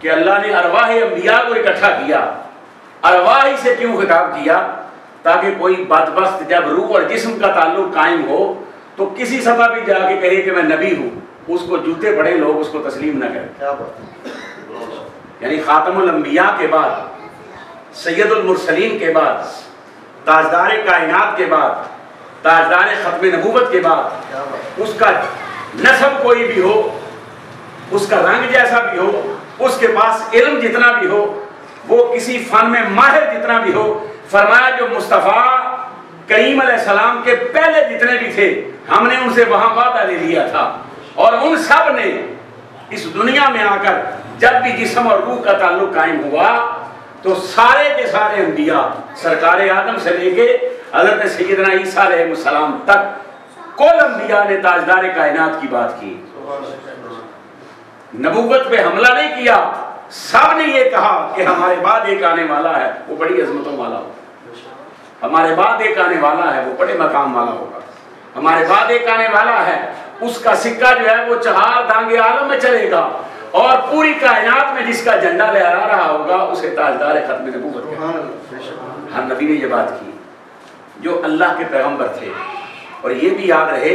کہ اللہ نے ارواح انبیاء کو اکٹھا کیا، ارواح ہی سے کیوں خطاب کیا؟ تاکہ کوئی بدبخت جب روح اور جسم کا تعلق قائم ہو تو کسی سبب بھی جا کے کہے کہ میں نبی ہوں، اس کو جوتے پڑے لوگ اس کو تسلیم نہ کریں۔ یعنی خاتم الانبیاء کے بعد، سید المرسلین کے بعد، تاجدار کائنات کے بعد، تاجدار ختم نبوت کے بعد، اس کا نسب کوئی بھی ہو، اس کا رنگ جیسا بھی ہو، اس کے پاس علم جتنا بھی ہو، وہ کسی فن میں ماہر جتنا بھی ہو، فرمایا جو مصطفیٰ کریم علیہ السلام کے پہلے جتنے بھی تھے ہم نے ان سے وہاں وعدہ لے لیا تھا، اور ان سب نے اس دنیا میں آ کر جب بھی جسم اور روح کا تعلق قائم ہوا تو سارے کے سارے انبیاء سرکار آدم سے لے کے حضرت سیدنا عیسیٰ علیہ السلام تک کل انبیاء نے تاجدار کائنات کی بات کی، نبوت پہ حملہ نہیں کیا، سب نے یہ کہا کہ ہمارے بعد ایک آنے والا ہے وہ بڑی عظمتوں والا ہوگا، ہمارے بعد ایک آنے والا ہے وہ بڑے مقام والا ہوگا، ہمارے بعد ایک آنے والا ہے اس کا سکہ جو ہے وہ چہار دانگے عالم میں چلے گا، اور پوری کائنات میں جس کا جھنڈا لہرا رہا ہوگا اسے تاجدار ختم نبوت کہا۔ ہر نبی نے یہ بات کی جو اللہ کے پیغمبر تھے۔ اور یہ بھی یاد رہے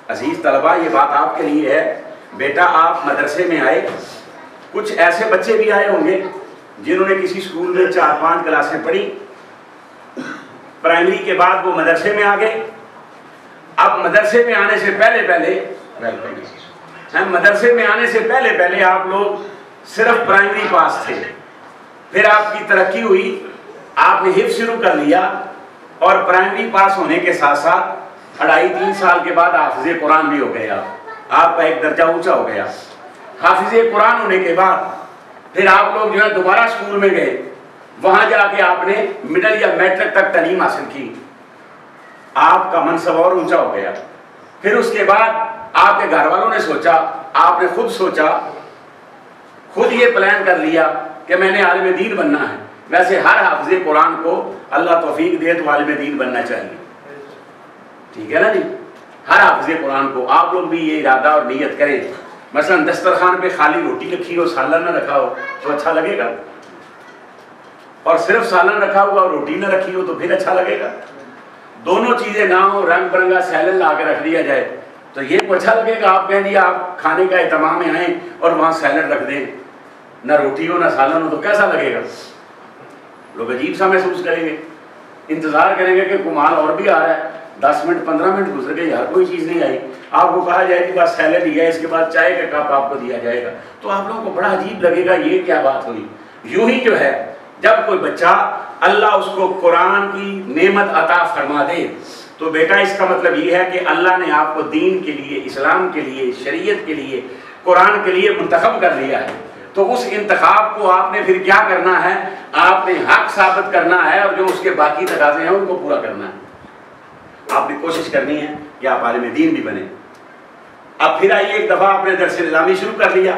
عزیز طلبہ، یہ بات آپ کے لیے ہے، بیٹا آپ مدرسے میں آئے، کچھ ایسے بچے بھی آئے ہوں گے جنہوں نے کسی اسکول میں 4-5 کلاسیں پڑھی، پرائمری کے بعد وہ مدرسے میں آ گئے۔ اب مدرسے میں آنے سے پہلے آپ لوگ صرف پرائمری پاس تھے، پھر آپ کی ترقی ہوئی، آپ نے حفظ شروع کر لیا، اور پرائمری پاس ہونے کے ساتھ ساتھ 2.5-3 سال کے بعد حافظ قرآن بھی ہو گیا، آپ کا ایک درجہ اونچا ہو گیا۔ حافظ قرآن ہونے کے بعد پھر آپ لوگ جو ہے دوبارہ اسکول میں گئے، وہاں جا کے آپ نے مڈل یا میٹرک تک تعلیم حاصل کی، آپ کا منصب اور اونچا ہو گیا۔ پھر اس کے بعد آپ کے گھر والوں نے سوچا، آپ نے خود سوچا، خود یہ پلان کر لیا کہ میں نے عالم دین بننا ہے۔ ویسے ہر حافظ قرآن کو اللہ توفیق دے تو عالم دین بننا چاہیے، ٹھیک ہے نا جی؟ ہر حافظ قرآن کو آپ لوگ بھی یہ ارادہ اور نیت کریں۔ مثلا دسترخوان پہ خالی روٹی رکھی ہو، سالن نہ رکھا ہو تو اچھا لگے گا، اور صرف سالن رکھا ہوا اور روٹی نہ رکھی ہو تو پھر اچھا لگے گا۔ دونوں چیزیں نہ ہو، رنگ برنگا سیلن لا کے رکھ دیا جائے تو یہ کو اچھا لگے گا؟ آپ کہیں جی آپ کھانے کا اہتمام میں آئیں اور وہاں سیلڈ رکھ دیں، نہ روٹی ہو نہ سالن ہو تو کیسا لگے گا؟ لوگ عجیب سا محسوس کریں گے، انتظار کریں گے کہ کمال اور بھی آ رہا ہے، 10 منٹ 15 منٹ گزر گئے، ہر کوئی چیز نہیں آئی، آپ کو کہا جائے کہ بس سیلڈ ہی ہے، اس کے بعد چائے کا کپ آپ کو دیا جائے گا، تو آپ لوگوں کو بڑا عجیب لگے گا یہ کیا بات ہوئی۔ یوں ہی جو ہے جب کوئی بچہ اللہ اس کو قرآن کی نعمت عطا فرما دے تو بیٹا اس کا مطلب یہ ہے کہ اللہ نے آپ کو دین کے لیے، اسلام کے لیے، شریعت کے لیے، قرآن کے لیے منتخب کر لیا ہے، تو اس انتخاب کو آپ نے پھر کیا کرنا ہے؟ آپ نے حق ثابت کرنا ہے، اور جو اس کے باقی تقاضے ہیں ان کو پورا کرنا ہے۔ آپ نے کوشش کرنی ہے کہ آپ عالم دین بھی بنیں۔ اب پھر آئیے، ایک دفعہ آپ نے درس نظامی شروع کر لیا،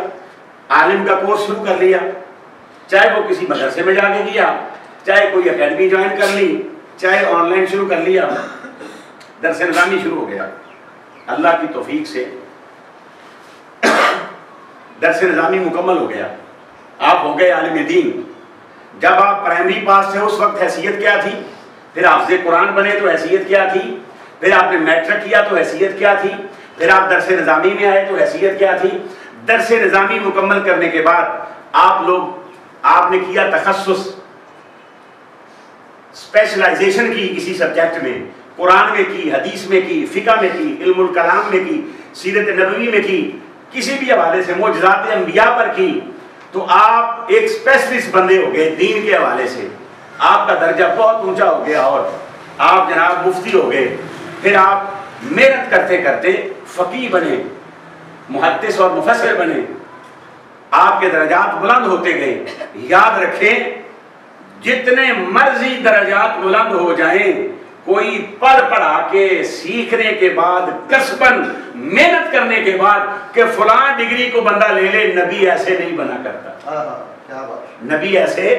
عالم کا کورس شروع کر لیا، چاہے وہ کسی مدرسے میں جا کے کیا، چاہے کوئی اکیڈمی جوائن کر لی، چاہے آن لائن شروع کر لیا، درس نظامی شروع ہو گیا۔ اللہ کی توفیق سے درس نظامی مکمل ہو گیا، آپ ہو گئے عالم دین۔ جب آپ پرائمری پاس تھے اس وقت حیثیت کیا تھی؟ پھر حافظ قرآن بنے تو حیثیت کیا تھی؟ پھر آپ نے میٹرک کیا تو حیثیت کیا تھی؟ پھر آپ درس نظامی میں آئے تو حیثیت کیا تھی؟ درس نظامی مکمل کرنے کے بعد آپ نے کیا تخصص، اسپیشلائزیشن کی کسی سبجیکٹ میں، قرآن میں کی، حدیث میں کی، فقہ میں کی، علم الکلام میں کی، سیرت نبوی میں کی، کسی بھی حوالے سے معجزات انبیاء پر کی، تو آپ ایک اسپیشلسٹ بندے ہو گئے دین کے حوالے سے، آپ کا درجہ بہت اونچا ہو گیا، اور آپ جناب مفتی ہو گئے۔ پھر آپ محنت کرتے کرتے فقیہ بنے، محدث اور مفسر بنے، آپ کے درجات بلند ہوتے گئے۔ یاد رکھیں جتنے مرضی درجات بلند ہو جائیں، کوئی پڑھ پڑھا کے سیکھنے کے بعد، کسباً محنت کرنے کے بعد کہ فلاں ڈگری کو بندہ لے لے، نبی ایسے نہیں بنا کرتا، نبی ایسے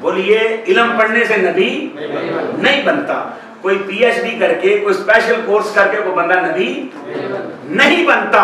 بولیے، علم پڑھنے سے نبی نہیں بنتا، کوئی پی ایچ ڈی کر کے، کوئی اسپیشل کورس کر کے کوئی بندہ نبی نہیں بنتا۔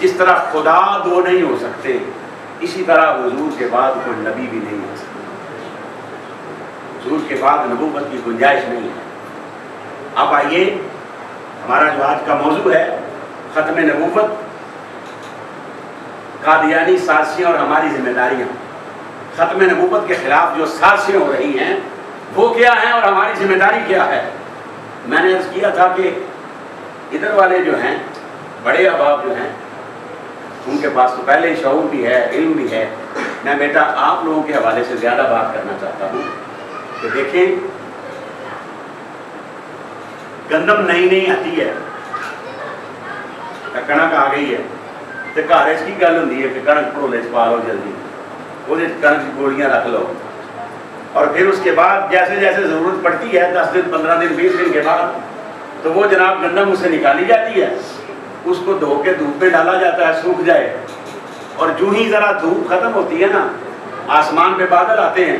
جس طرح خدا دو نہیں ہو سکتے، اسی طرح حضور کے بعد کوئی نبی بھی نہیں ہو سکتا، حضور کے بعد نبوت کی گنجائش نہیں ہے۔ اب آئیے، ہمارا جو آج کا موضوع ہے ختم نبوت، قادیانی سازشیں اور ہماری ذمہ داریاں۔ ختم نبوت کے خلاف جو سازشیں ہو رہی ہیں وہ کیا ہیں اور ہماری ذمہ داری کیا ہے؟ میں نے عرض کیا تھا کہ ادھر والے جو ہیں بڑے احباب جو ہیں ان کے پاس تو پہلے ہی شعور بھی ہے، علم بھی ہے۔ میں بیٹا آپ لوگوں کے حوالے سے زیادہ بات کرنا چاہتا ہوں کہ دیکھیں، گندم نئی نئی آتی ہے، کنک آ گئی ہے تو گھر کی گل ہوتی ہے کہ کنک پڑولے چ پا لو، جلدی وہ کنک کی گولیاں رکھ لو، اور پھر اس کے بعد جیسے جیسے ضرورت پڑتی ہے 10 دن 15 دن 20 دن کے بعد تو وہ جناب گندم اسے نکالی جاتی ہے، اس کو دھو کے دھوپ میں ڈالا جاتا ہے سوکھ جائے، اور جو ہی ذرا دھوپ ختم ہوتی ہے نا، آسمان پہ بادل آتے ہیں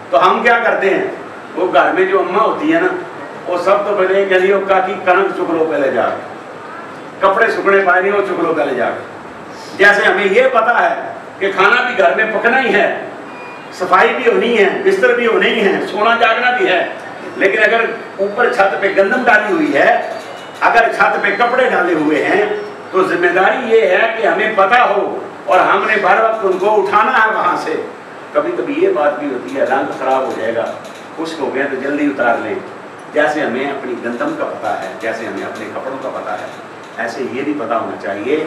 تو ہم کیا کرتے ہیں، وہ گھر میں جو اماں ہوتی ہے نا وہ سب تو پہلے کہ لیے کی کنک چک لو پہلے جا کے، کپڑے سکھنے پائے نہیں وہ چک لو پہلے جا کے۔ جیسے ہمیں یہ پتا ہے کہ کھانا بھی گھر میں پکنا ہی ہے، صفائی بھی ہونی ہے، بستر بھی ہونے ہی ہے، سونا جاگنا بھی ہے، لیکن اگر اوپر چھت پہ گندم ڈالی ہوئی ہے، اگر چھت پہ کپڑے ڈالے ہوئے ہیں تو ذمہ داری یہ ہے کہ ہمیں پتا ہو اور ہم نے بھر وقت ان کو اٹھانا ہے وہاں سے۔ کبھی کبھی یہ بات بھی ہوتی ہے رنگ خراب ہو جائے گا، خشک ہو گیا تو جلدی اتار لیں۔ جیسے ہمیں اپنی گندم کا پتہ ہے، جیسے ہمیں اپنے کپڑوں کا پتہ ہے، ایسے یہ بھی پتہ ہونا چاہیے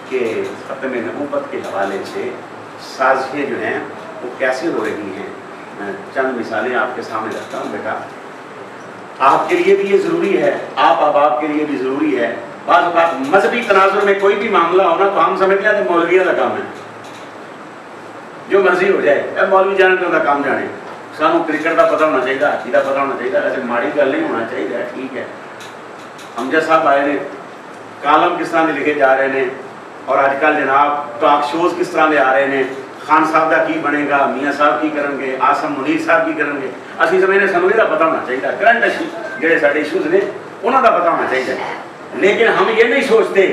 کہ ختم نبوت کے حوالے سے سازشیں جو ہیں وہ کیسے ہو رہی ہیں۔ میں چند مثالیں آپ کے سامنے رکھتا ہوں بیٹا، آپ کے لیے بھی یہ ضروری ہے، آپ کے لیے بھی ضروری ہے۔ بعض اوقات مذہبی تناظر میں کوئی بھی معاملہ ہونا تو ہم سمجھتے ہیں کہ مولویوں کا کام ہے، جو مرضی ہو جائے، اے مولوی جانے تو کام جانے، سانو کرکٹ کا پتہ ہونا چاہیے، عقیدہ پتہ ہونا چاہیے، ایسے ماڑی گل نہیں ہونا چاہیے۔ ٹھیک ہے، امجد صاحب آئے نے، کالم کس طرح لکھے جا رہے ہیں، اور آج کل جناب ٹاک شوز کس طرح دے آ رہے ہیں، خان صاحب کا کی بنے گا، میاں صاحب کی کرن گے، آسم منیر صاحب کی کرن گے، اسی سمجھنے سانو یہ پتہ ہونا چاہیے، کرنٹ جڑے سارے ایشوز نے انہوں کا پتہ ہونا چاہیے۔ لیکن ہم یہ نہیں سوچتے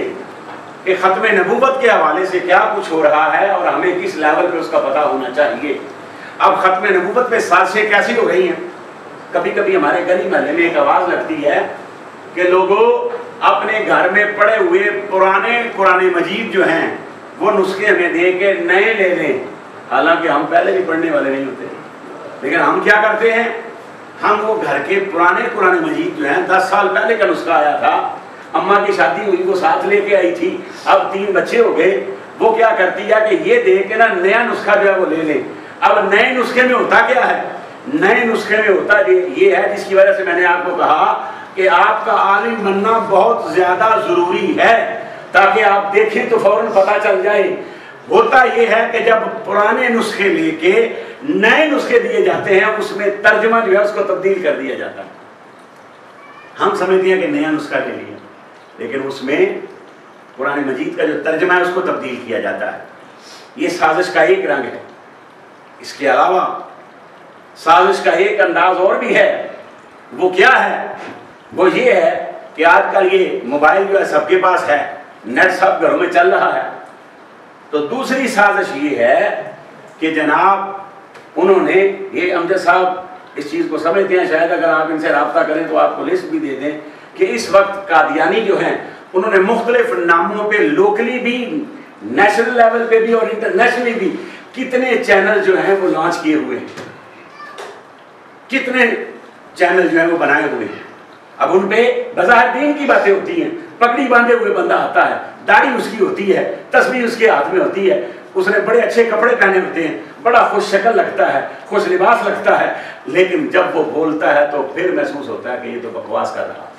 کہ ختم نبوت کے حوالے سے کیا کچھ ہو رہا ہے اور ہمیں کس لیول پہ اس کا پتہ ہونا چاہیے۔ اب ختم نبوت پہ سازشیں کیسی ہو رہی ہیں؟ کبھی کبھی ہمارے گلی محلے میں ایک آواز لگتی ہے کہ لوگوں اپنے گھر میں پڑے ہوئے پرانے قرآن مجید جو ہیں وہ نسخے ہمیں دے کے نئے لے لیں، حالانکہ ہم پہلے بھی پڑھنے والے نہیں ہوتے، لیکن ہم کیا کرتے ہیں، ہم وہ گھر کے پرانے قرآن مجید جو ہیں 10 سال پہلے کا نسخہ آیا تھا، اماں کی شادی ہوئی وہ ساتھ لے کے آئی تھی، اب 3 بچے ہو گئے، وہ کیا کرتی ہے کہ یہ دے کے نا نیا نسخہ جو ہے وہ لے لیں۔ اب نئے نسخے میں ہوتا کیا ہے؟ نئے نسخے میں ہوتا یہ ہے جس کی وجہ سے میں نے آپ کو کہا کہ آپ کا عالم بننا بہت زیادہ ضروری ہے، تاکہ آپ دیکھیں تو فوراً پتہ چل جائے۔ ہوتا یہ ہے کہ جب پرانے نسخے لے کے نئے نسخے دیے جاتے ہیں اس میں ترجمہ جو ہے اس کو تبدیل کر دیا جاتا ہے۔ ہم سمجھتے ہیں کہ نیا نسخہ لے لیا، لیکن اس میں قرآن مجید کا جو ترجمہ ہے اس کو تبدیل کیا جاتا ہے۔ یہ سازش کا ایک رنگ ہے۔ اس کے علاوہ سازش کا ایک انداز اور بھی ہے، وہ کیا ہے؟ وہ یہ ہے کہ آج کل یہ موبائل جو ہے سب کے پاس ہے، نیٹ سب گھروں میں چل رہا ہے، تو دوسری سازش یہ ہے کہ جناب انہوں نے، یہ امجد صاحب اس چیز کو سمجھتے ہیں، شاید اگر آپ ان سے رابطہ کریں تو آپ کو لسٹ بھی دے دیں کہ اس وقت قادیانی جو ہیں انہوں نے مختلف ناموں پہ لوکلی بھی، نیشنل لیول پہ بھی اور انٹرنیشنلی بھی کتنے چینل جو ہیں وہ لانچ کیے ہوئے ہیں، کتنے چینل جو ہیں وہ بنائے ہوئے ہیں۔ اب ان پہ بظاہر دین کی باتیں ہوتی ہیں، پگڑی باندھے ہوئے بندہ آتا ہے، داڑھی اس کی ہوتی ہے، تسبیح اس کے ہاتھ میں ہوتی ہے، اس نے بڑے اچھے کپڑے پہنے ہوتے ہیں، بڑا خوش شکل لگتا ہے، خوش لباس لگتا ہے، لیکن جب وہ بولتا ہے تو پھر محسوس ہوتا ہے کہ یہ تو بکواس کر رہا۔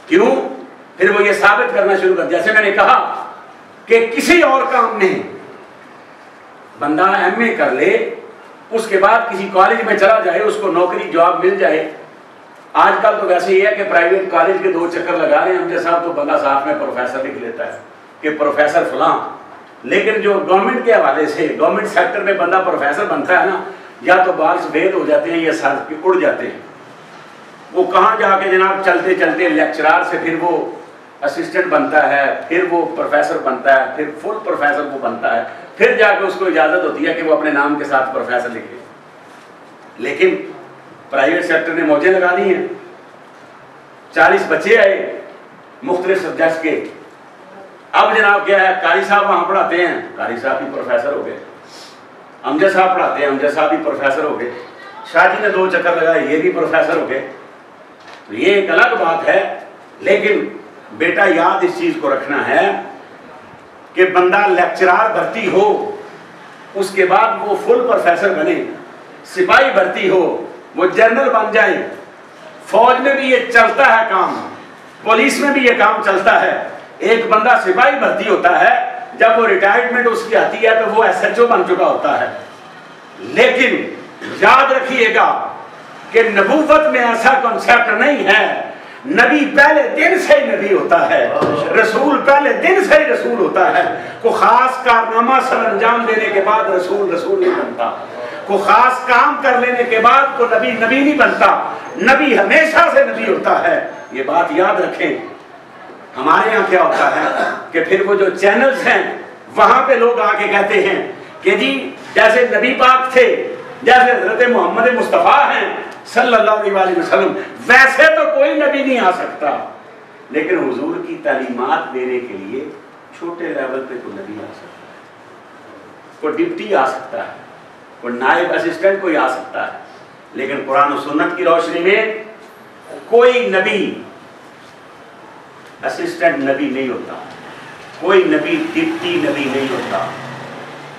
کیوں؟ پھر وہ یہ ثابت کرنا شروع کر، جیسے میں نے کہا کہ کسی اور کام میں بندہ ایم اے کر لے، اس کے بعد کسی کالج میں چلا جائے، اس کو نوکری جاب مل جائے۔ آج کل تو ویسے یہ ہے کہ پرائیویٹ کالج کے 2 چکر لگا رہے ہیں ہم صاحب، تو بندہ ساتھ میں پروفیسر لکھ لیتا ہے کہ پروفیسر فلاں، لیکن جو گورنمنٹ کے حوالے سے گورنمنٹ سیکٹر میں بندہ پروفیسر بنتا ہے نا، یا تو بال سفید ہو جاتے ہیں یا سر پہ اڑ جاتے ہیں، وہ کہاں جا کے جناب چلتے چلتے لیکچرار سے پھر وہ اسسٹنٹ بنتا ہے، پھر وہ پروفیسر بنتا ہے، پھر فل پروفیسر وہ بنتا ہے، پھر جا کے اس کو اجازت ہوتی ہے کہ وہ اپنے نام کے ساتھ پروفیسر لکھے۔ لیکن پرائیویٹ سیکٹر نے موجیں لگا دی ہیں، 40 بچے آئے مختلف سبجیکٹس کے، اب جناب کیا ہے، قاری صاحب وہاں پڑھاتے ہیں، قاری صاحب بھی پروفیسر ہو گئے، امجد صاحب پڑھاتے ہیں، امجد صاحب بھی پروفیسر ہو گئے، شاہ جی نے 2 چکر لگائے، یہ بھی پروفیسر ہو گئے۔ تو یہ ایک الگ بات ہے، لیکن بیٹا یاد اس چیز کو رکھنا ہے کہ بندہ لیکچرار بھرتی ہو، اس کے بعد وہ فل پروفیسر بنے، سپاہی بھرتی ہو وہ جنرل بن جائے، فوج میں بھی یہ چلتا ہے کام، پولیس میں بھی یہ کام چلتا ہے۔ ایک بندہ سپاہی بھرتی ہوتا ہے، جب وہ ریٹائرمنٹ اس کی آتی ہے تو وہ ایس ایچ او بن چکا ہوتا ہے۔ لیکن یاد رکھیے گا کہ نبوت میں ایسا کنسیپٹ نہیں ہے، نبی پہلے دن سے ہی نبی ہوتا ہے، رسول پہلے دن سے ہی رسول ہوتا ہے۔ کوئی خاص کارنامہ سر انجام دینے کے بعد رسول نہیں بنتا، کوئی خاص کام کر لینے کے بعد کوئی نبی نہیں بنتا، نبی ہمیشہ سے نبی ہوتا ہے۔ یہ بات یاد رکھیں۔ ہمارے یہاں کیا ہوتا ہے کہ پھر وہ جو چینلز ہیں وہاں پہ لوگ آ کے کہتے ہیں کہ جی جیسے نبی پاک تھے، جیسے حضرت محمد مصطفیٰ ہیں صلی اللہ علیہ وسلم، ویسے تو کوئی نبی نہیں آ سکتا، لیکن حضور کی تعلیمات دینے کے لیے چھوٹے لیول پہ کوئی نبی آ سکتا ہے، کوئی ڈپٹی آ سکتا ہے، کوئی نائب اسسٹنٹ کوئی آ سکتا ہے، لیکن قرآن و سنت کی روشنی میں کوئی نبی اسسٹنٹ نبی نہیں ہوتا، کوئی نبی ڈپٹی نبی نہیں ہوتا۔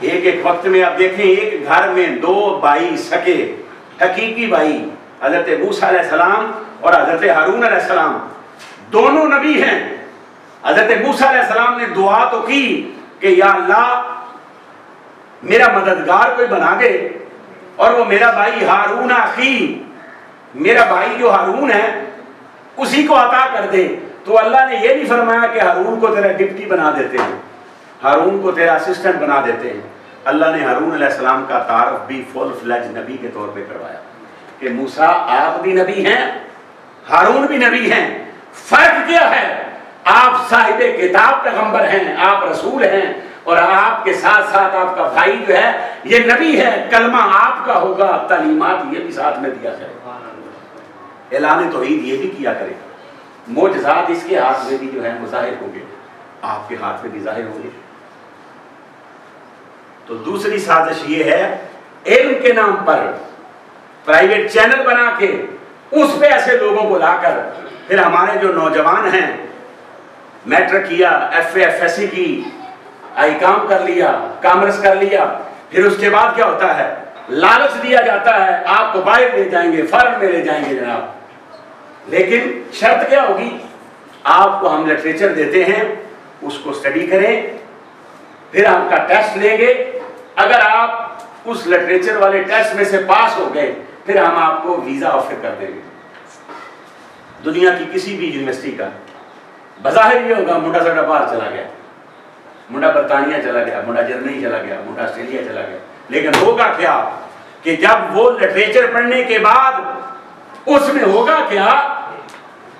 ایک وقت میں آپ دیکھیں، ایک گھر میں 2 بھائی سکے، حقیقی بھائی، حضرت موسیٰ علیہ السلام اور حضرت ہارون علیہ السلام، دونوں نبی ہیں۔ حضرت موسیٰ علیہ السلام نے دعا تو کی کہ یا اللہ میرا مددگار کوئی بنا دے، اور وہ میرا بھائی ہارون اخی، میرا بھائی جو ہارون ہے اسی کو عطا کر دے۔ تو اللہ نے یہ نہیں فرمایا کہ ہارون کو تیرا ڈپٹی بنا دیتے ہیں، ہارون کو تیرا اسسٹنٹ بنا دیتے ہیں۔ اللہ نے ہارون علیہ السلام کا تعارف بھی فل فلیج نبی کے طور پہ کروایا کہ موسیٰ آپ بھی نبی ہیں، ہارون بھی نبی ہیں۔ فرق کیا ہے؟ آپ صاحب کتاب پیغمبر ہیں، آپ رسول ہیں، اور آپ کے ساتھ ساتھ آپ کا بھائی جو ہے یہ نبی ہے، کلمہ آپ کا ہوگا، تعلیمات یہ بھی ساتھ میں دیا جائے، اعلان توحید یہ بھی کیا کرے، معجزات اس کے ہاتھ میں بھی جو ہے ظاہر ہوں گے، آپ کے ہاتھ میں بھی ظاہر ہوں گے۔ تو دوسری سازش یہ ہے، علم کے نام پر پرائیویٹ چینل بنا کے اس پہ ایسے لوگوں کو لا کر، پھر ہمارے جو نوجوان ہیں میٹرک کیا، F A F S C کی، آئی کام کر لیا، کامرس کر لیا، پھر اس کے بعد کیا ہوتا ہے، لالچ دیا جاتا ہے آپ کو باہر لے جائیں گے، فارن میں لے جائیں گے جناب، لیکن شرط کیا ہوگی، آپ کو ہم لٹریچر دیتے ہیں، اس کو سٹڈی کریں، پھر ہم کا ٹیسٹ لیں گے، اگر آپ اس لٹریچر والے ٹیسٹ میں سے پاس ہو گئے پھر ہم آپ کو ویزا آفر کر دیں گے دنیا کی کسی بھی یونیورسٹی کا۔ بظاہر یہ ہوگا منڈا ساڈا باہر چلا گیا، منڈا برطانیہ چلا گیا، منڈا جرمنی چلا گیا، منڈا آسٹریلیا چلا گیا، لیکن ہوگا کیا کہ جب وہ لٹریچر پڑھنے کے بعد اس میں ہوگا کیا،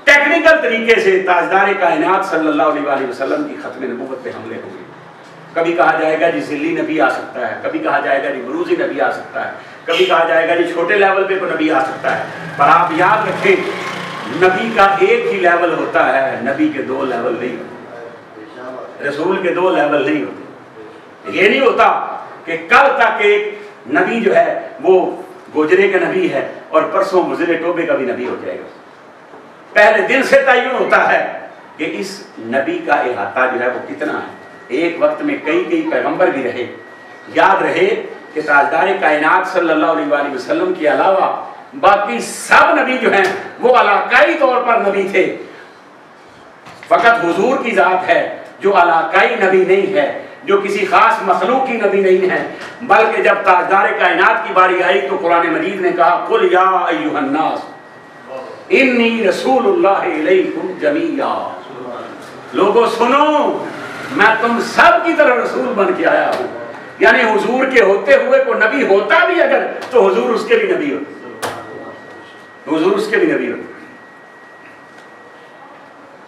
ٹیکنیکل طریقے سے تاجدار کائنات صلی اللہ علیہ وسلم کی ختم نبوت پہ حملے ہوں گے۔ کبھی کہا جائے گا جی ذلی نبی آ سکتا ہے، کبھی کہا جائے گا جی بروزی نبی آ سکتا ہے، کبھی کہا جائے گا جی چھوٹے لیول پہ کوئی نبی آ سکتا ہے، پر آپ یاد رکھیں نبی کا ایک ہی لیول ہوتا ہے، نبی کے 2 لیول نہیں ہوتے، رسول کے 2 لیول نہیں ہوتے۔ یہ نہیں ہوتا کہ کل تک ایک نبی جو ہے وہ گوجرے کا نبی ہے اور پرسوں مزل ٹوبے کا بھی نبی ہو جائے گا۔ پہلے دن سے تعین ہوتا ہے کہ اس نبی کا احاطہ جو ہے وہ کتنا ہے۔ ایک وقت میں کئی پیغمبر بھی رہے، یاد رہے کہ تاجدار کائنات صلی اللہ علیہ وسلم کے علاوہ باقی سب نبی جو ہیں وہ علاقائی طور پر نبی تھے، فقط حضور کی ذات ہے جو علاقائی نبی نہیں ہے، جو کسی خاص مخلوق کی نبی نہیں ہے، بلکہ جب تاجدار کائنات کی باری آئی تو قرآن مجید نے کہا قل یا ایھا الناس انی رسول اللہ الیکم جمیعا، لوگوں سنو میں تم سب کی طرح رسول بن کے آیا ہوں، یعنی حضور کے ہوتے ہوئے کو نبی ہوتا بھی اگر تو حضور اس کے بھی نبی ہوتے، حضور اس کے بھی نبی ہوتے۔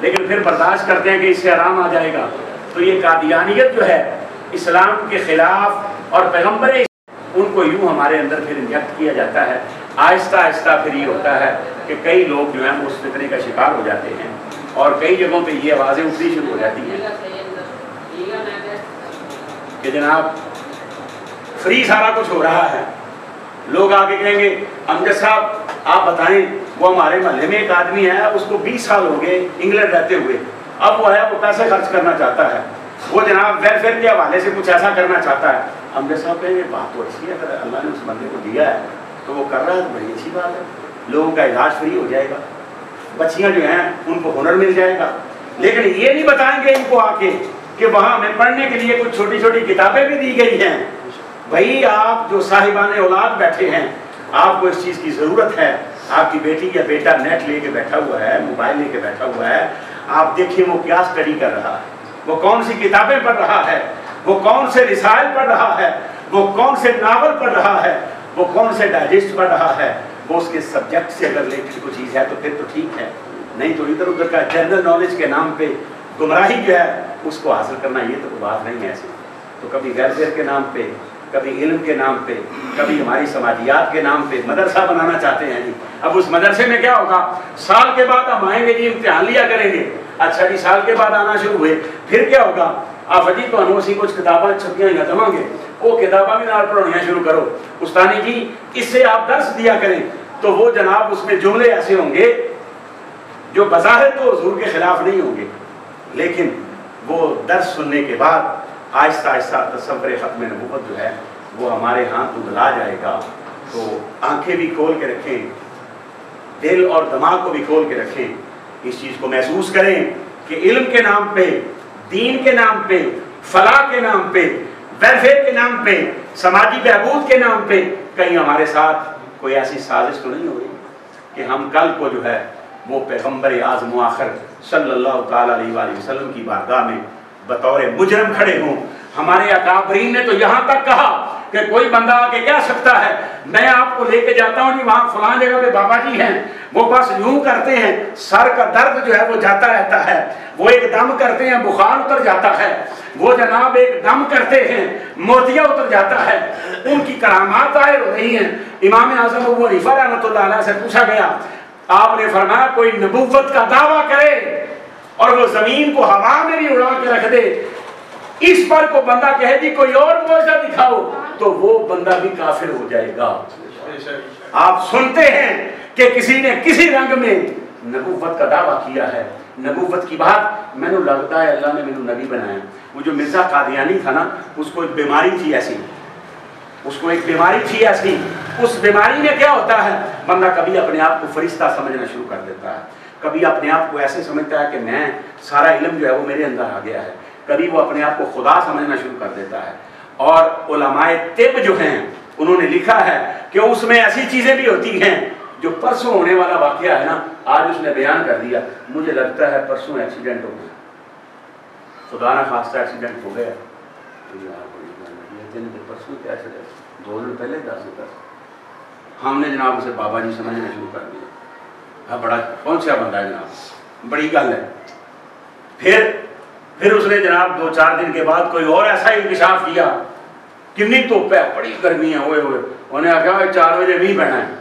لیکن پھر برداشت کرتے ہیں کہ اس سے آرام آ جائے گا. تو یہ قادیانیت جو ہے اسلام کے خلاف اور پیغمبر ان کو یوں ہمارے اندر پھر انجیکٹ کیا جاتا ہے. آہستہ آہستہ پھر یہ ہوتا ہے کہ کئی لوگ جو ہیں اس فتنے کا شکار ہو جاتے ہیں اور کئی جگہوں پہ یہ آوازیں اٹھنی شروع ہو جاتی ہیں کہ جناب فری سارا کچھ ہو رہا ہے. لوگ آگے کہیں گے امجد صاحب آپ بتائیں وہ ہمارے محلے میں ایک آدمی ہے اس کو 20 سال ہو گئے انگلینڈ رہتے ہوئے, اب وہ ہے وہ پیسے خرچ کرنا چاہتا ہے, وہ جناب ویلفیئر کے حوالے سے کچھ ایسا کرنا چاہتا ہے. امجد صاحب کہیں گے بات تو اچھی ہے, اگر اللہ نے اس بندے کو دیا ہے تو وہ کر رہا ہے تو بڑی اچھی بات ہے, لوگوں کا علاج فری ہو جائے گا, بچیاں جو ہیں ان کو ہنر مل جائے گا. لیکن یہ نہیں بتائیں گے ان کو آ کے کہ وہاں ہمیں پڑھنے کے لیے کچھ چھوٹی چھوٹی کتابیں بھی دی گئی ہیں. بھائی آپ جو صاحبان اولاد بیٹھے ہیں, آپ کو اس چیز کی ضرورت ہے. آپ کی بیٹی یا بیٹا نیٹ لے کے بیٹھا ہوا ہے, موبائل لے کے بیٹھا ہوا ہے, آپ دیکھیں وہ کیا اسٹڈی کر رہا ہے, وہ کون سی کتابیں پڑھ رہا ہے, وہ کون سے رسائل پڑھ رہا ہے, وہ کون سے ناول پڑھ رہا ہے, وہ کون سے ڈائجسٹ پڑھ رہا ہے. وہ اس کے سبجیکٹ سے اگر ریلیٹڈ کوئی چیز ہے تو پھر تو ٹھیک ہے, نہیں تو ادھر ادھر کا جنرل نالج کے نام پہ گمراہی جو ہے اس کو حاصل کرنا یہ تو کوئی بات نہیں ہے. ایسے تو کبھی ویلفیئر کے نام پہ, کبھی علم کے نام پہ, کبھی ہماری سماجیات کے نام پہ مدرسہ بنانا چاہتے ہیں جی. اب اس مدرسے میں کیا ہوگا, سال کے بعد ہم آئیں گے جی امتحان لیا کریں گے. اچھا جی سال کے بعد آنا شروع ہوئے, پھر کیا ہوگا, آپ جی تو انوسی کچھ کتابیں چھپیاں ہی دیں گے, وہ کتابیں بھی نال پڑھنیاں شروع کرو. استانی جی اس سے آپ درس دیا کریں, تو وہ جناب اس میں جملے ایسے ہوں گے جو بظاہر تو حضور کے خلاف نہیں ہوں گے, لیکن وہ درس سننے کے بعد آہستہ آہستہ تصور ختم نبوت جو ہے وہ ہمارے ہاں دھندلا جائے گا. تو آنکھیں بھی کھول کے رکھیں, دل اور دماغ کو بھی کھول کے رکھیں, اس چیز کو محسوس کریں کہ علم کے نام پہ, دین کے نام پہ, فلاح کے نام پہ, ویلفیئر کے نام پہ, سماجی بہبود کے نام پہ کہیں ہمارے ساتھ کوئی ایسی سازش تو نہیں ہو رہی کہ ہم کل کو جو ہے وہ پیغمبر اعظم و آخر صلی اللہ تعالیٰ علیہ وآلہ وسلم کی بارگاہ میں بطور مجرم کھڑے ہوں. ہمارے اکابرین نے تو یہاں تک کہا کہ کوئی بندہ آ کے کہہ سکتا ہے میں آپ کو لے کے جاتا ہوں جی وہاں فلاں جگہ پہ بابا جی ہیں, وہ بس یوں کرتے ہیں سر کا درد جو ہے وہ جاتا رہتا ہے, وہ ایک دم کرتے ہیں بخار اتر جاتا ہے, وہ جناب ایک دم کرتے ہیں موتیا اتر جاتا ہے, ان کی کرامات ظاہر ہو رہی ہیں. امام اعظم ابو حنیفہ رحمۃ اللہ علیہ سے پوچھا گیا, آپ نے فرمایا کوئی نبوت کا دعویٰ کرے اور وہ زمین کو ہوا میں بھی اڑا کے رکھ دے, اس پر کو بندہ کہے جی کوئی اور معجزہ دکھاؤ, تو وہ بندہ بھی کافر ہو جائے گا. آپ سنتے ہیں کہ کسی نے کسی رنگ میں نبوت کا دعویٰ کیا ہے, نبوت کی بات میں نے لگتا ہے اللہ نے میرے نبی بنایا. وہ جو مرزا قادیانی تھا نا, اس کو ایک بیماری تھی ایسی, اس کو ایک بیماری تھی ایسی. اس بیماری میں کیا ہوتا ہے, بندہ کبھی اپنے آپ کو فرشتہ سمجھنا شروع کر دیتا ہے, کبھی اپنے آپ کو ایسے سمجھتا ہے کہ میں سارا علم جو ہے وہ میرے اندر آ گیا ہے, کبھی وہ اپنے آپ کو خدا سمجھنا شروع کر دیتا ہے. اور علماء طب جو ہیں انہوں نے لکھا ہے کہ اس میں ایسی چیزیں بھی ہوتی ہیں جو پرسوں ہونے والا واقعہ ہے نا, آج اس نے بیان کر دیا, مجھے لگتا ہے پرسوں ایکسیڈنٹ ہو گیا, خدا نہ خواستہ ایکسیڈنٹ ہو گیا, پرسوں کیا ایکسیڈنٹ 2 دن پہلے 10 ہم نے جناب اسے بابا جی سمجھنا شروع کر دیا. ہاں بڑا کون سا بندہ ہے جناب, بڑی گل ہے. پھر اس نے جناب 2-4 دن کے بعد کوئی اور ایسا انکشاف کیا, کنی دھوپ ہے, بڑی گرمی ہے, ہوئے انہیں آخیا 4 بجے نہیں پہنا ہے.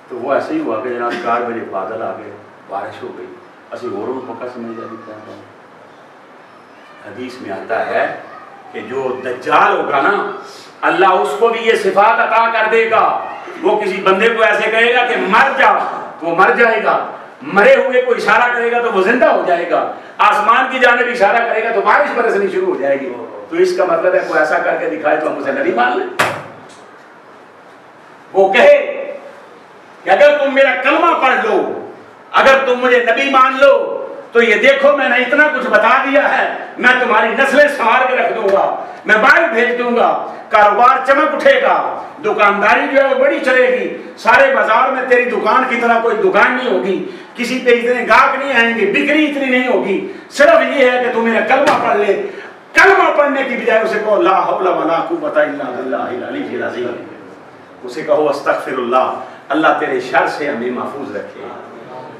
تو وہ ایسے ہی ہوا کہ جناب 4 بجے بادل آ گئے, بارش ہو گئی, اسی اور پکا سمجھ جائے. حدیث میں آتا ہے کہ جو دجال ہوگا نا, اللہ اس کو بھی یہ صفات عطا کر دے گا. وہ کسی بندے کو ایسے کہے گا کہ مر جا, تو وہ مر جائے گا. مرے ہوئے کو اشارہ کرے گا تو وہ زندہ ہو جائے گا. آسمان کی جانب اشارہ کرے گا تو بارش برسنی شروع ہو جائے گی. تو اس کا مطلب ہے کوئی ایسا کر کے دکھائے تو ہم اسے نبی مان لیں. وہ کہے کہ اگر تم میرا کلمہ پڑھ لو, اگر تم مجھے نبی مان لو, تو یہ دیکھو میں نے اتنا کچھ بتا دیا ہے, میں تمہاری نسلیں سنوار کے رکھ دوں گا, میں باہر بھیج دوں گا, کاروبار چمک اٹھے گا, دکانداری جو ہے وہ بڑی چلے گی, سارے بازار میں تیری دکان کی طرح کوئی دکان نہیں ہوگی, کسی پہ اتنے گاہک نہیں آئیں گے, بکری اتنی نہیں ہوگی. صرف یہ ہے کہ تم میرا کلمہ پڑھ لے. کلمہ پڑھنے کی بجائے اسے کہو لا حول ولا قوت الا باللہ العلی العظیم, اسے کہو استغفر اللہ, اللہ تیرے شر سے ہمیں محفوظ رکھے,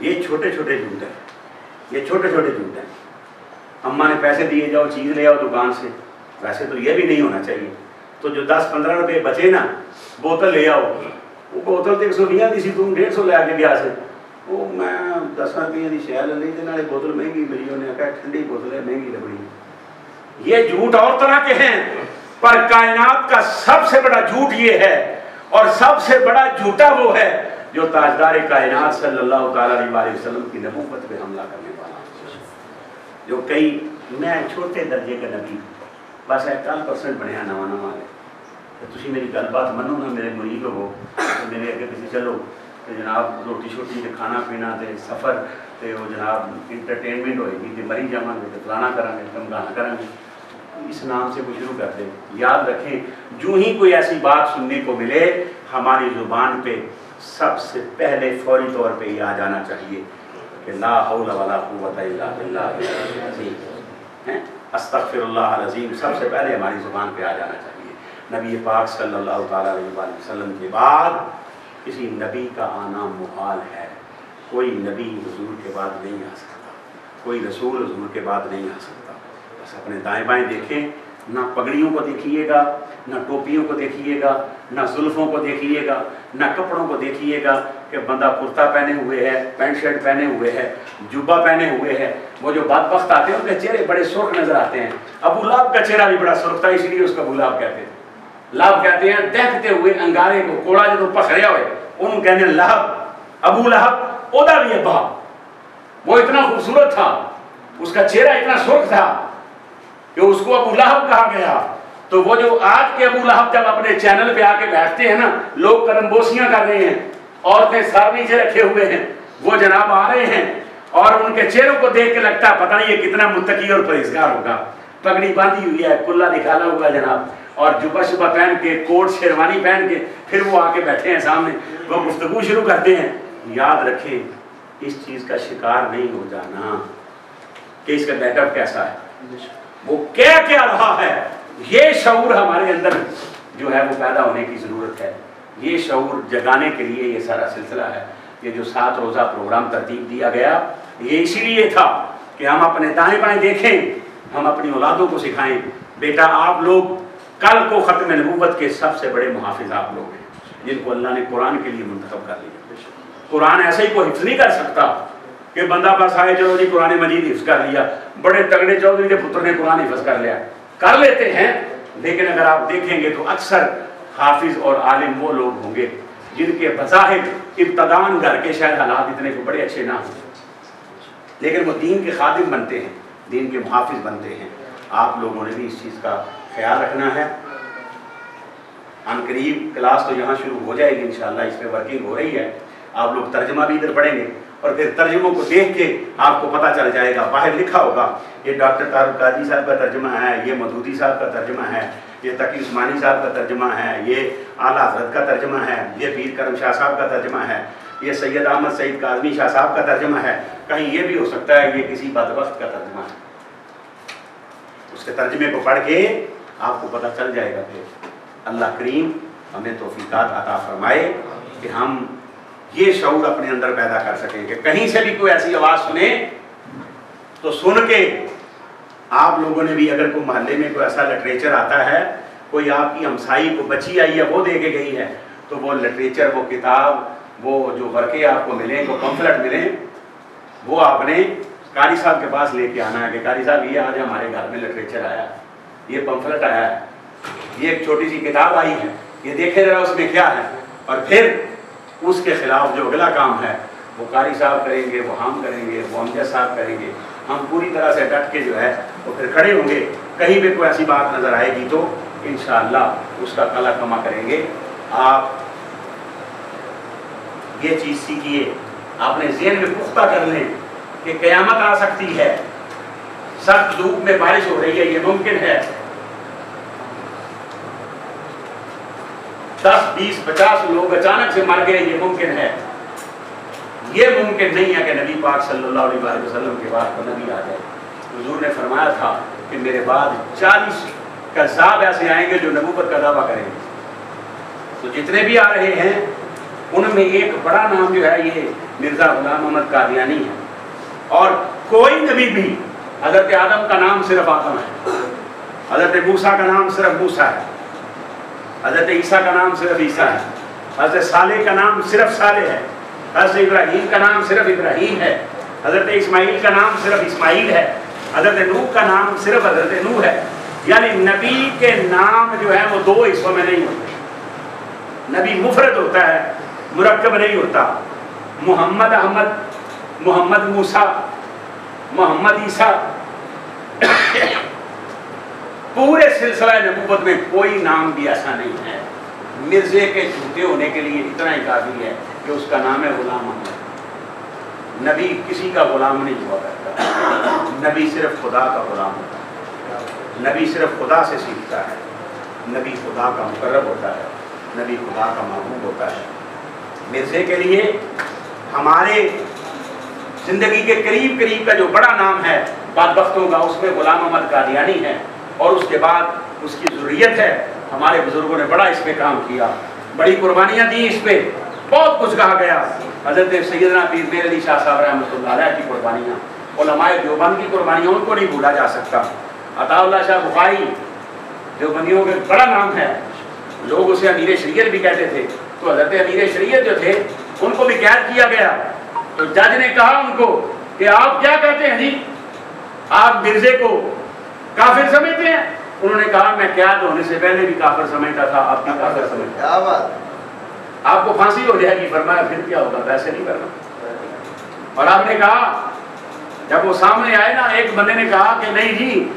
یہ چھوٹے چھوٹے جھوٹ ہیں، یہ چھوٹے چھوٹے جھوٹ ہیں۔ اماں نے پیسے دیے جاؤ چیز لے آؤ دکان سے، ویسے تو یہ بھی نہیں ہونا چاہیے، تو جو 10-15 روپے بچے نا بوتل لے آؤ، وہ بوتل تو 120 دی سی، تم 150 لے کے گیا سے، وہ میں 10 روپے کی شے لے لی، نالے بوتل مہنگی ملی، انہیں کہا ٹھنڈی بوتل ہے مہنگی لگڑی۔ یہ جھوٹ اور طرح کے ہیں، پر کائنات کا سب سے بڑا جھوٹ یہ ہے، اور سب سے بڑا جھوٹا وہ ہے جو تاجدار کائنات صلی اللہ تعالیٰ علیہ وسلم کی نبوت پہ حملہ کرنے والا، جو کئی میں چھوٹے درجے کا نبی بس 1% بنیا نواں نواں ہے، تو تھی میری گل بات منو نا میرے مرید ہو، میرے اگے پیچھے چلو، جناب روٹی شوٹی تے کھانا پینا تے سفر تے وہ جناب انٹرٹینمنٹ ہوئے گی تے مری جاواں گے تے فلانا کریں گے تمغانا کریں گے، اس نام سے وہ شروع کر دیں۔ یاد رکھیں جو ہی کوئی ایسی بات سننے کو ملے ہماری زبان پہ سب سے پہلے فوری طور پہ یہ آ جانا چاہیے کہ لا حول ولا قوت الا باللہ العظیم، استغفر اللہ العظیم سب سے پہلے ہماری زبان پہ آ جانا چاہیے۔ نبی پاک صلی اللہ تعالیٰ علیہ وسلم کے بعد کسی نبی کا آنا محال ہے، کوئی نبی حضور کے بعد نہیں آ سکتا، کوئی رسول حضور کے بعد نہیں آ سکتا۔ بس اپنے دائیں بائیں دیکھیں، نہ پگڑیوں کو دیکھیے گا، نہ ٹوپیوں کو دیکھیے گا، نہ زلفوں کو دیکھیے گا، نہ کپڑوں کو دیکھیے گا کہ بندہ کرتا پہنے ہوئے ہے، پینٹ شرٹ پہنے ہوئے ہے، جبہ پہنے ہوئے ہے۔ وہ جو بدبخت آتے ہیں ان کے چہرے بڑے سرخ نظر آتے ہیں، ابو لہب کا چہرہ بھی بڑا سرخ تھا، اس لیے اس کا ابو لہب کہتے ہیں۔ لہب کہتے ہیں دیکھتے ہوئے انگارے کو کوڑا جو پکھریا ہوئے ان کہنے لہب، ابو لہب اودا بھی ابا، وہ اتنا خوبصورت تھا، اس کا چہرہ اتنا سرخ تھا کہ اس کو ابو لہب کہا گیا۔ تو وہ جو آج کے ابو لہب جب اپنے چینل پہ آ کے بیٹھتے ہیں نا، لوگ قدم بوسیاں کر رہے ہیں، عورتیں سر نیچے رکھے ہوئے ہیں، وہ جناب آ رہے ہیں اور ان کے چہروں کو دیکھ کے لگتا ہے پتہ نہیں یہ کتنا متقی اور پرہیزگار ہوگا، پگڑی باندھی ہوئی ہے، کلا نکالا ہوا جناب، اور جبہ شبہ پہن کے کوٹ شیروانی پہن کے پھر وہ آ کے بیٹھے ہیں سامنے، وہ گفتگو شروع کرتے ہیں۔ یاد رکھیں اس چیز کا شکار نہیں ہو جانا کہ اس کا بیک اپ کیسا ہے، وہ کیا رہا ہے، یہ شعور ہمارے اندر جو ہے وہ پیدا ہونے کی ضرورت ہے۔ یہ شعور جگانے کے لیے یہ سارا سلسلہ ہے، یہ جو 7 روزہ پروگرام ترتیب دیا گیا یہ اسی لیے تھا کہ ہم اپنے دائیں بائیں دیکھیں، ہم اپنی اولادوں کو سکھائیں بیٹا آپ لوگ کل کو ختم نبوت کے سب سے بڑے محافظ آپ لوگ ہیں، جن کو اللہ نے قرآن کے لیے منتخب کر لیا۔ قرآن ایسے ہی کوئی حفظ نہیں کر سکتا کہ بندہ بس آئے چلو جی قرآن مجید حفظ کر لیا، بڑے تگڑے چودھری کے پتر نے قرآن حفظ کر لیا، کر لیتے ہیں، لیکن اگر آپ دیکھیں گے تو اکثر حافظ اور عالم وہ لوگ ہوں گے جن کے بظاہر ابتدان گھر کے شاید حالات اتنے کو بڑے اچھے نہ ہوں، لیکن وہ دین کے خادم بنتے ہیں، دین کے محافظ بنتے ہیں۔ آپ لوگوں نے بھی اس چیز کا خیال رکھنا ہے۔ ان قریب کلاس تو یہاں شروع ہو جائے گی انشاءاللہ، اس پہ ورکنگ ہو رہی ہے، آپ لوگ ترجمہ بھی ادھر پڑھیں گے اور پھر ترجموں کو دیکھ کے آپ کو پتہ چل جائے گا، باہر لکھا ہوگا یہ ڈاکٹر طارق قادری صاحب کا ترجمہ ہے، یہ مودودی صاحب کا ترجمہ ہے، یہ تقی عثمانی صاحب کا ترجمہ ہے، یہ اعلیٰ حضرت کا ترجمہ ہے، یہ پیر کرم شاہ صاحب کا ترجمہ ہے، یہ سید احمد سعید کاظمی شاہ صاحب کا ترجمہ ہے، کہیں یہ بھی ہو سکتا ہے یہ کسی بدبخت کا ترجمہ ہے۔ اس کے ترجمے کو پڑھ کے آپ کو پتہ چل جائے گا کہ اللہ کریم ہمیں توفیقات عطا فرمائے کہ ہم یہ شعور اپنے اندر پیدا کر سکیں کہ کہیں سے بھی کوئی ایسی آواز سنے تو سن کے آپ لوگوں نے بھی اگر کوئی محلے میں کوئی ایسا لٹریچر آتا ہے، کوئی آپ کی ہمسائی کو بچی آئی ہے وہ دے کے گئی ہے، تو وہ لٹریچر، وہ کتاب، وہ جو ورقے آپ کو ملیں، وہ پمفلٹ ملیں، وہ آپ نے قاری صاحب کے پاس لے کے آنا ہے کہ قاری صاحب یہ آج ہمارے گھر میں لٹریچر آیا ہے، یہ پمفلٹ آیا ہے، یہ ایک چھوٹی سی کتاب آئی ہے، یہ دیکھے ذرا اس میں کیا ہے، اور پھر اس کے خلاف جو اگلا کام ہے وہ قاری صاحب کریں گے، وہ ہم کریں گے، وہ امجد صاحب کریں گے، ہم پوری طرح سے ڈٹ کے جو ہے وہ پھر کھڑے ہوں گے، کہیں بھی کوئی ایسی بات نظر آئے گی تو انشاءاللہ اس کا کلا کما کریں گے۔ آپ یہ چیز سیکھیے، اپنے ذہن میں پختہ کر لیں کہ قیامت آ سکتی ہے، سخت دھوپ میں بارش ہو رہی ہے، یہ ممکن ہے، 10 20 50 لوگ اچانک سے مر گئے، یہ ممکن ہے۔ یہ ممکن نہیں ہے کہ نبی پاک صلی اللہ علیہ وسلم کے بعد کوئی نبی آ جائے۔ حضور نے فرمایا تھا کہ میرے بعد 40 کذاب ایسے آئیں گے جو نبوت کا دعویٰ کریں گے۔ تو جتنے بھی آ رہے ہیں ان میں ایک بڑا نام جو ہے یہ مرزا غلام احمد قادیانی ہے. اور کوئی نبی بھی، حضرت آدم کا نام صرف آدم ہے، حضرت موسیٰ کا نام صرف موسیٰ ہے، حضرت عیسیٰ کا نام صرف عیسیٰ ہے، حضرت صالح کا نام صرف صالح ہے، حضرت ابراہیم کا نام صرف ابراہیم ہے، حضرت اسماعیل کا نام صرف اسماعیل ہے، حضرت نوح کا نام صرف حضرت نوح ہے. یعنی نبی کے نام جو ہے وہ دو حصوں میں نہیں ہوتے. نبی مفرد ہوتا ہے، مرکب نہیں ہوتا. محمد احمد، محمد موسیٰ، محمد عیسیٰ، پورے سلسلہ نبوت میں کوئی نام بھی ایسا نہیں ہے. مرزے کے جھوٹے ہونے کے لیے اتنا ہی کافی ہے کہ اس کا نام ہے غلام احمد. نبی کسی کا غلام نہیں ہوا کرتا. نبی صرف خدا کا غلام ہوتا ہے. نبی صرف خدا سے سیکھتا ہے. نبی خدا کا مقرب ہوتا ہے. نبی خدا کا محبوب ہوتا ہے. مرزے کے لیے ہمارے زندگی کے قریب قریب کا جو بڑا نام ہے بدبختوں کا، اس میں غلام احمد قادیانی ہے. اور اس کے بعد اس کی ضروریت ہے. ہمارے بزرگوں نے بڑا اس پہ کام کیا، بڑی قربانیاں دی اس پہ، بہت کچھ کہا گیا. حضرت سیدنا پیر میر علی شاہ صاحب رحمۃ اللہ علیہ کی قربانیاں، علماء دیوبند کی قربانیاں، ان کو نہیں بھولا جا سکتا. عطا اللہ شاہ بخاری دیوبندیوں کا بڑا نام ہے. لوگ اسے امیر شریعت بھی کہتے تھے. تو حضرت امیر شریعت جو تھے ان کو بھی قید کیا گیا. تو جج نے کہا ان کو کہ آپ کیا کہتے ہیں جی، آپ مرزے کو کافر سمجھتے ہیں؟ انہوں نے کہا میں قید ہونے سے پہلے بھی کافر سمجھتا تھا، اب بھی کافر سمجھتا ہوں. آپ کو پھانسی ہو جائے گی. فرمایا پھر کیا ہوگا، ویسے نہیں کرنا. اور آپ نے کہا جب وہ سامنے آئے نا، ایک بندے نے کہا کہ نہیں جی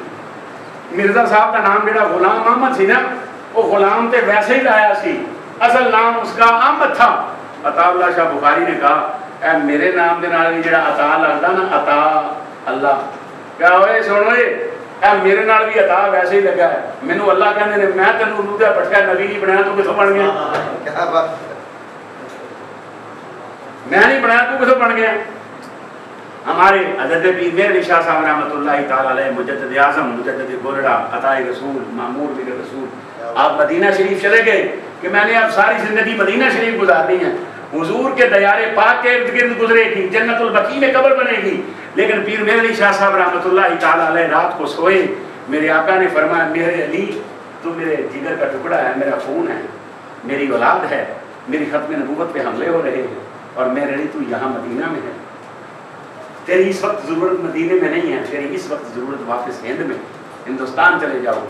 مرزا صاحب کا نام میرا غلام احمد سی نا، وہ غلام تے ویسے ہی لایا سی، اصل نام اس کا احمد تھا. عطا اللہ شاہ بخاری نے کہا اے میرے نام دے نال جڑا عطا لگدا نا، عطا اللہ، کیا ہوئے سنو اے میرے نال بھی عطا ویسے ہی لگا ہے. مینوں اللہ کہندے نے میں تینوں لودھا پٹھیا نبی نہیں بنایا، تو کتھوں بن گیا؟ کیا بات، میں نہیں بنایا تو کتھوں بن گیا؟ ہمارے حضرت پیر میر علی شاہ صاحب رحمۃ اللہ تعالی علیہ، مجدد اعظم، مجدد گولڑا، عطا رسول، مامور بن رسول، آپ مدینہ شریف چلے گئے کہ میں نے اب ساری زندگی مدینہ شریف گزارنی ہے. حضور کے دیار پاک کے ارد گرد گزرے گی، جنت البقیع میں قبر بنے گی. لیکن پیر میر علی شاہ صاحب رحمۃ اللہ تعالی علیہ رات کو سوئے، میرے آقا نے فرمایا میرے علی تو میرے جگر کا ٹکڑا ہے، میرا خون ہے، میری اولاد ہے، میری ختم نبوت پہ حملے ہو رہے ہیں، اور میرے علی تو یہاں مدینہ میں ہے. تیری اس وقت ضرورت مدینے میں نہیں ہے، تیری اس وقت ضرورت واپس ہند میں، ہندوستان چلے جاؤ.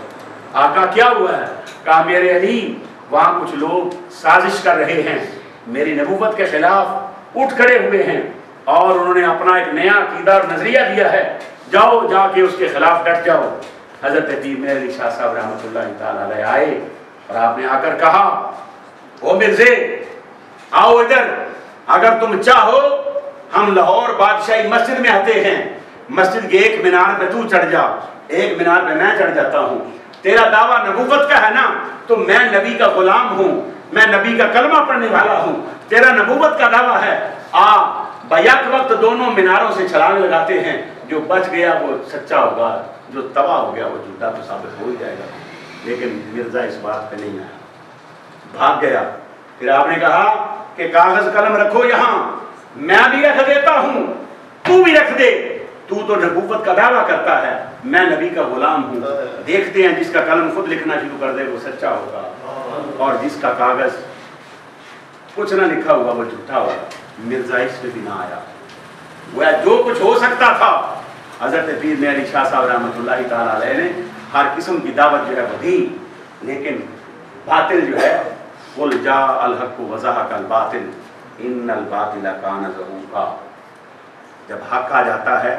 آقا کیا ہوا ہے؟ کہا میرے علی وہاں کچھ لوگ سازش کر رہے ہیں، میری نبوت کے خلاف اٹھ کھڑے ہوئے ہیں، اور انہوں نے اپنا ایک نیا عقیدہ اور نظریہ دیا ہے، جاؤ جا کے اس کے خلاف ڈٹ جاؤ. حضرت پیر میر علی شاہ صاحب رحمۃ اللہ تعالی علیہ آئے اور آپ نے آ کر کہا او مرزے آؤ ادھر، اگر تم چاہو ہم لاہور بادشاہی مسجد میں آتے ہیں، مسجد کے ایک مینار پہ تو چڑھ جا، ایک مینار پہ میں چڑھ جاتا ہوں. تیرا دعویٰ نبوت کا ہے نا، تو میں نبی کا غلام ہوں، میں نبی کا کلمہ پڑھنے والا ہوں. تیرا نبوت کا دعویٰ ہے، آ بیک وقت دونوں میناروں سے چھلانگ لگاتے ہیں. جو بچ گیا وہ سچا ہوگا، جو تباہ ہو گیا وہ جھوٹا تو ثابت ہو ہی جائے گا. لیکن مرزا اس بات پہ نہیں آیا، بھاگ گیا. پھر آپ نے کہا کہ کاغذ قلم رکھو یہاں، میں بھی رکھ دیتا ہوں، تو بھی رکھ دے. تو نبوت کا دعویٰ کرتا ہے، میں نبی کا غلام ہوں. دیکھتے ہیں جس کا قلم خود لکھنا شروع کر دے وہ سچا ہوگا، اور جس کا کاغذ کچھ نہ لکھا ہوا وہ جھوٹا ہوگا. مرزا اس پہ بھی نہ آیا. وہ جو کچھ ہو سکتا تھا حضرت پیر میر علی شاہ صاحب رحمۃ اللہ تعالی علیہ نے ہر قسم کی دعوت جو ہے وہ دی. لیکن باطل جو ہے قل جاء الحق وزهق الباطل ان الباطل کان زہوقا، جب حق آ جاتا ہے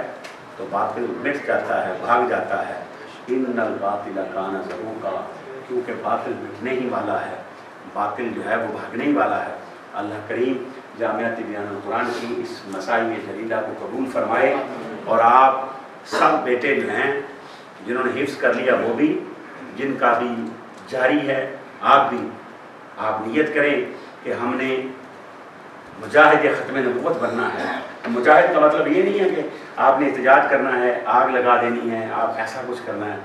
تو باطل مٹ جاتا ہے، بھاگ جاتا ہے. ان الباطل کان زہوقا، کیونکہ باطل مٹنے ہی والا ہے، باطل جو ہے وہ بھاگنے ہی والا ہے. اللہ کریم جامعہ تبیان القرآن کی اس مسائی جلیلہ کو قبول فرمائے، اور آپ سب بیٹے جو ہیں جنہوں نے حفظ کر لیا وہ بھی، جن کا بھی جاری ہے آپ بھی، آپ نیت کریں کہ ہم نے مجاہد ختم نبوت بننا ہے. مجاہد کا مطلب یہ نہیں ہے کہ آپ نے احتجاج کرنا ہے، آگ لگا دینی ہے، آپ ایسا کچھ کرنا ہے.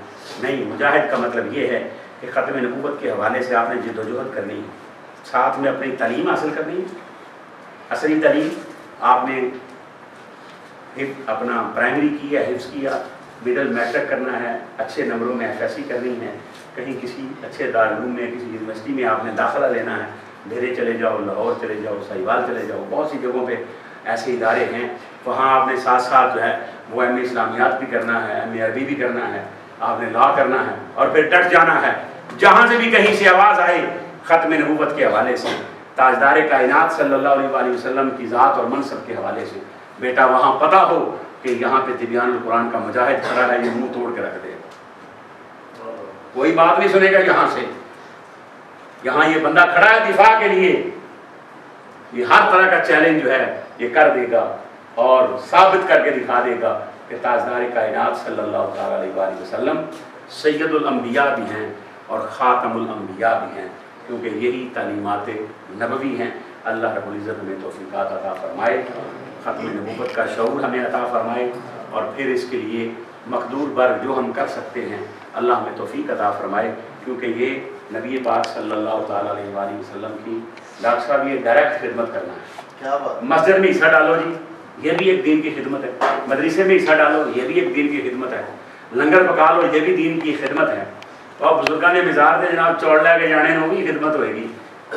نہیں، مجاہد کا مطلب یہ ہے کہ ختم نبوت کے حوالے سے آپ نے جد و جہد کرنی ہے، ساتھ میں اپنی تعلیم حاصل کرنی ہے، عصری تعلیم. آپ نے اپنا پرائمری کیا، حفظ کیا، مڈل میٹرک کرنا ہے، اچھے نمبروں میں FSC کرنی ہے، کہیں کسی اچھے دارالعلوم میں کسی یونیورسٹی میں آپ نے داخلہ لینا ہے، ڈھیرے چلے جاؤ، لاہور چلے جاؤ، سہیوال چلے جاؤ، بہت سی جگہوں پہ ایسے ادارے ہیں، وہاں آپ نے ساتھ ساتھ جو ہے وہ ایم اے اسلامیات بھی کرنا ہے، ایم اے عربی بھی کرنا ہے، آپ نے لا کرنا ہے، اور پھر ڈٹ جانا ہے جہاں سے بھی کہیں سے آواز آئے ختم نبوت کے حوالے سے، تاجدار کائنات صلی اللہ علیہ وآلہ وسلم کی ذات اور منصب کے حوالے سے، بیٹا وہاں پتہ ہو کہ یہاں پہ تبیان القرآن کا مجاہد کھڑا ہے، یہ منہ توڑ کے رکھ دے گا، کوئی بات نہیں سنے گا یہاں سے، یہاں یہ بندہ کھڑا ہے دفاع کے لیے، یہ ہر طرح کا چیلنج جو ہے یہ کر دے گا اور ثابت کر کے دکھا دے گا کہ تاجدار کائنات صلی اللہ تعالیٰ علیہ وآلہ وسلم سید الانبیاء بھی ہیں اور خاتم الانبیاء بھی ہیں، کیونکہ یہی تعلیمات نبوی ہیں۔ اللہ رب العزت ہمیں توفیقات عطا فرمائے، ختم نبوت کا شعور ہمیں عطا فرمائے، اور پھر اس کے لیے مقدور بر جو ہم کر سکتے ہیں اللہ ہمیں توفیق عطا فرمائے، کیونکہ یہ نبی پاک صلی اللہ تعالیٰ علیہ وآلہ وسلم کی ڈاکٹر صاحب یہ ڈائریکٹ خدمت کرنا ہے۔ کیا بات؟ مسجد میں حصہ ڈالو جی، یہ بھی ایک دین کی خدمت ہے، مدرسے میں حصہ ڈالو، یہ بھی ایک دین کی خدمت ہے، لنگر پکا لو، یہ بھی دین کی خدمت ہے، اور بزرگان مزار دے جناب چوڑ لے کے جانے وہ بھی خدمت ہوئے گی،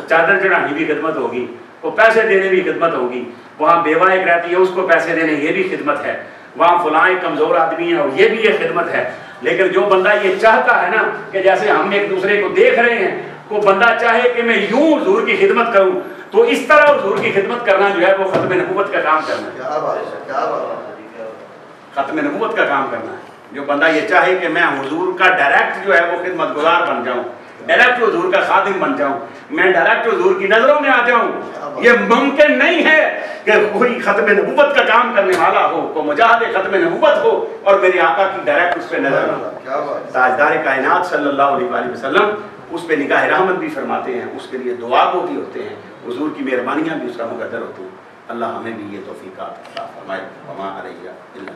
چادر چڑھانی بھی خدمت ہوگی، وہ پیسے دینے بھی خدمت ہوگی، وہاں بیوہ ایک رہتی ہے اس کو پیسے دینے یہ بھی خدمت ہے، وہاں فلاں ایک کمزور آدمی ہے یہ بھی یہ خدمت ہے۔ لیکن جو بندہ یہ چاہتا ہے نا کہ جیسے ہم ایک دوسرے کو دیکھ رہے ہیں، کو بندہ چاہے کہ میں یوں حضور کی خدمت کروں، تو اس طرح حضور کی خدمت کرنا جو ہے وہ ختم نبوت کا کام کرنا ہے، ختم نبوت کا کام کرنا ہے۔ جو بندہ یہ چاہے کہ میں حضور کا ڈائریکٹ جو ہے وہ خدمت گزار بن جاؤں، ڈائریکٹ حضور کا خادم بن جاؤں، میں ڈائریکٹ حضور کی نظروں میں آ جاؤں، یہ ممکن نہیں ہے کہ کوئی ختم نبوت کا کام کرنے والا ہو، کوئی مجاہد ختم نبوت ہو اور میرے آقا کی ڈائریکٹ اس پہ نظر نہ۔ تاجدار کائنات صلی اللہ علیہ وآلہ وسلم اس پہ نگاہ رحمت بھی فرماتے ہیں، اس کے لیے دعا کو بھی ہوتے ہیں، حضور کی مہربانیاں بھی اس کا مقدر ہوتی ہیں۔ اللہ ہمیں بھی یہ توفیقات عطا فرمائے۔ وما علیہ الا